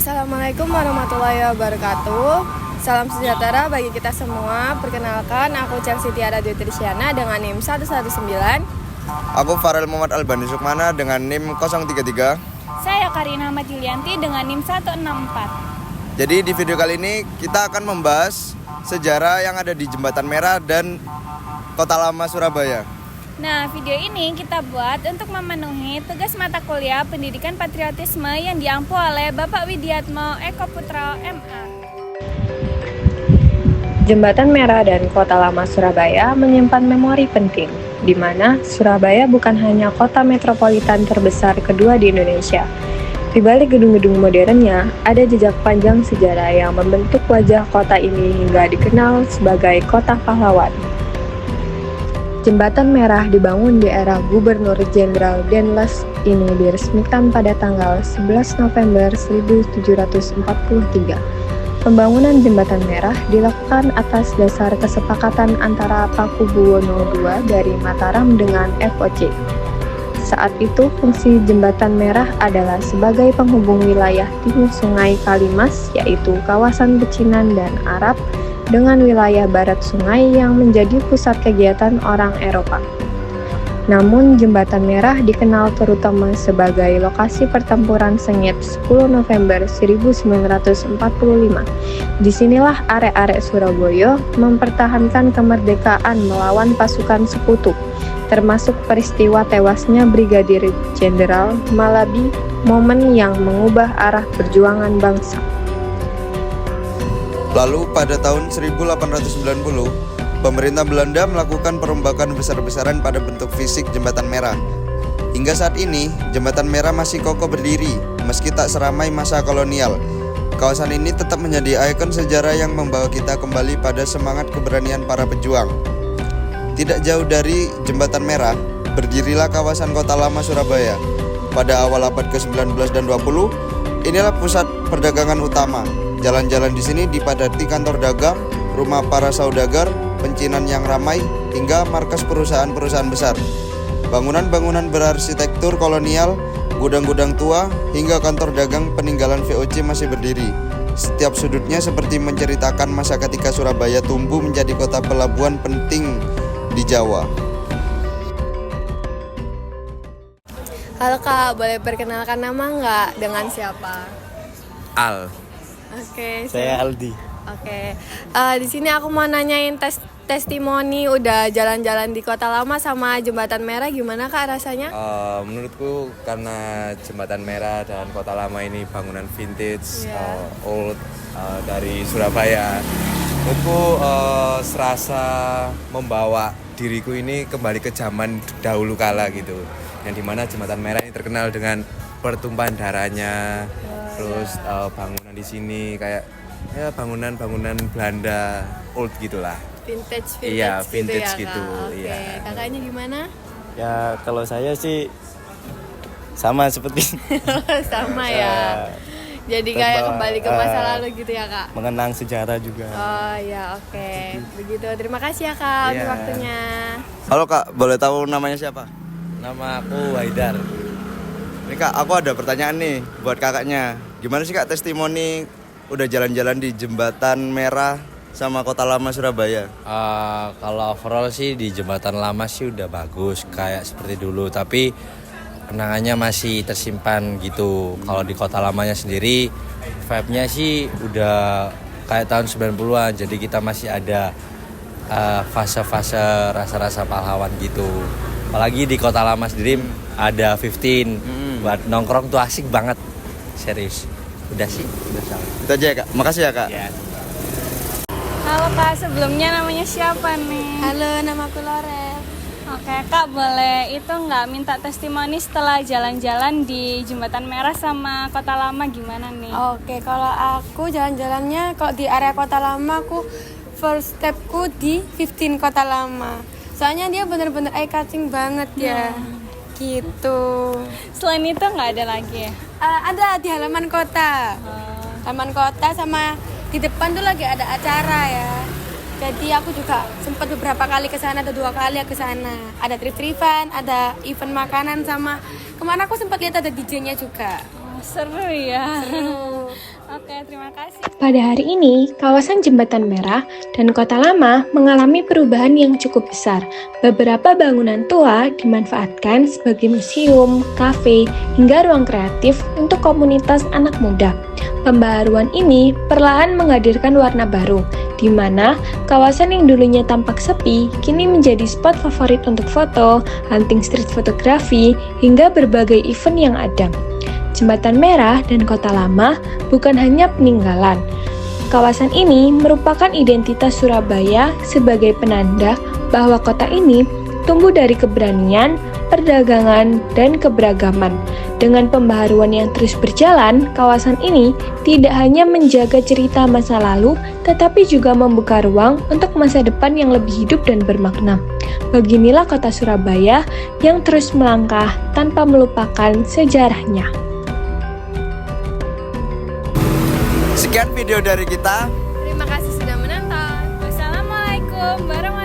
Assalamualaikum warahmatullahi wabarakatuh. Salam sejahtera bagi kita semua. Perkenalkan, aku Chelsea Tiara Dwi Trisyana dengan NIM 119. Aku Farel Muhammad Albani Sukmana dengan NIM 033. Saya Karina Ahmad Yulianti dengan NIM 164. Jadi di video kali ini kita akan membahas sejarah yang ada di Jembatan Merah dan Kota Lama Surabaya. Nah, video ini kita buat untuk memenuhi tugas mata kuliah Pendidikan Patriotisme yang diampu oleh Bapak Widiatmo Eko Putra MA. Jembatan Merah dan Kota Lama Surabaya menyimpan memori penting, di mana Surabaya bukan hanya kota metropolitan terbesar kedua di Indonesia. Di balik gedung-gedung modernnya, ada jejak panjang sejarah yang membentuk wajah kota ini hingga dikenal sebagai kota pahlawan. Jembatan Merah dibangun di era Gubernur Jenderal Denles ini diresmikan pada tanggal 11 November 1743. Pembangunan Jembatan Merah dilakukan atas dasar kesepakatan antara Pakubuwono II dari Mataram dengan FOC. Saat itu, fungsi Jembatan Merah adalah sebagai penghubung wilayah timur Sungai Kalimas, yaitu kawasan Pecinan dan Arab, dengan wilayah barat sungai yang menjadi pusat kegiatan orang Eropa. Namun, Jembatan Merah dikenal terutama sebagai lokasi pertempuran sengit 10 November 1945. Disinilah arek-arek Surabaya mempertahankan kemerdekaan melawan pasukan sekutu, termasuk peristiwa tewasnya Brigadir Jenderal Malabi, momen yang mengubah arah perjuangan bangsa. Lalu pada tahun 1890, pemerintah Belanda melakukan perombakan besar-besaran pada bentuk fisik Jembatan Merah. Hingga saat ini, Jembatan Merah masih kokoh berdiri, meski tak seramai masa kolonial. Kawasan ini tetap menjadi ikon sejarah yang membawa kita kembali pada semangat keberanian para pejuang. Tidak jauh dari Jembatan Merah, berdirilah kawasan Kota Lama Surabaya. Pada awal abad ke-19 dan 20, inilah pusat perdagangan utama. Jalan-jalan di sini dipadati kantor dagang, rumah para saudagar, pencinan yang ramai, hingga markas perusahaan-perusahaan besar. Bangunan-bangunan berarsitektur kolonial, gudang-gudang tua, hingga kantor dagang peninggalan VOC masih berdiri. Setiap sudutnya seperti menceritakan masa ketika Surabaya tumbuh menjadi kota pelabuhan penting di Jawa. Halo Kak, boleh perkenalkan nama nggak? Dengan siapa? Al. Oke, Saya Aldi. Oke, di sini aku mau nanyain testimoni udah jalan-jalan di Kota Lama sama Jembatan Merah, gimana Kak rasanya? Menurutku karena Jembatan Merah dan Kota Lama ini bangunan vintage, old dari Surabaya, menurutku serasa membawa diriku ini kembali ke zaman dahulu kala gitu. Yang dimana Jembatan Merah ini terkenal dengan pertumpahan darahnya, terus bangunan di sini kayak ya bangunan-bangunan Belanda old gitulah. Vintage Iya, gitu vintage ya, gitu. Kak? Oke, Iya. kakaknya gimana? Ya kalau saya sih sama seperti Sama ya. Jadi kayak kembali ke masa lalu gitu ya Kak? mengenang sejarah juga. Oh ya, oke. Begitu. Terima kasih ya Kak untuk Iya. waktunya. Halo Kak, boleh tahu namanya siapa? Nama aku Haidar. Ini Kak, aku ada pertanyaan nih buat kakaknya. Gimana sih Kak testimoni udah jalan-jalan di Jembatan Merah sama Kota Lama Surabaya? Kalau overall sih di Jembatan Lama sih udah bagus kayak seperti dulu, tapi kenangannya masih tersimpan gitu. Kalau di Kota Lamanya sendiri vibe-nya sih udah kayak tahun 90-an, jadi kita masih ada fase-fase rasa-rasa pahlawan gitu. Apalagi di Kota Lama sendiri ada 15 buat nongkrong tuh asik banget, serius. Udah sih, udah salah. Itu aja ya Kak, makasih ya Kak. Halo Kak, sebelumnya namanya siapa nih? Halo, nama aku Lorel. Oke Kak, boleh itu nggak minta testimoni setelah jalan-jalan di Jembatan Merah sama Kota Lama gimana nih? Oke, kalau aku jalan-jalannya kalau di area Kota Lama, aku first stepku di 15 Kota Lama. Soalnya dia bener-bener eye-catching banget ya. Gitu. Selain itu nggak ada lagi ya? Ada di halaman kota. Halaman kota sama di depan tuh lagi ada acara ya. Jadi aku juga sempat beberapa kali ke sana, ada 2 kali ke sana. Ada trip-tripan, ada event makanan sama kemana aku sempat lihat ada DJ-nya juga. Seru ya. Seru. Oke, terima kasih. Pada hari ini, kawasan Jembatan Merah dan Kota Lama mengalami perubahan yang cukup besar. Beberapa bangunan tua dimanfaatkan sebagai museum, kafe, hingga ruang kreatif untuk komunitas anak muda. Pembaharuan ini perlahan menghadirkan warna baru, di mana kawasan yang dulunya tampak sepi kini menjadi spot favorit untuk foto, hunting street fotografi, hingga berbagai event yang ada. Jembatan Merah dan Kota Lama bukan hanya peninggalan. Kawasan ini merupakan identitas Surabaya sebagai penanda bahwa kota ini tumbuh dari keberanian, perdagangan, dan keberagaman. Dengan pembaharuan yang terus berjalan, kawasan ini tidak hanya menjaga cerita masa lalu, tetapi juga membuka ruang untuk masa depan yang lebih hidup dan bermakna. Beginilah kota Surabaya yang terus melangkah tanpa melupakan sejarahnya. Sekian video dari kita. Terima kasih sudah menonton. Wassalamualaikum warahmatullahi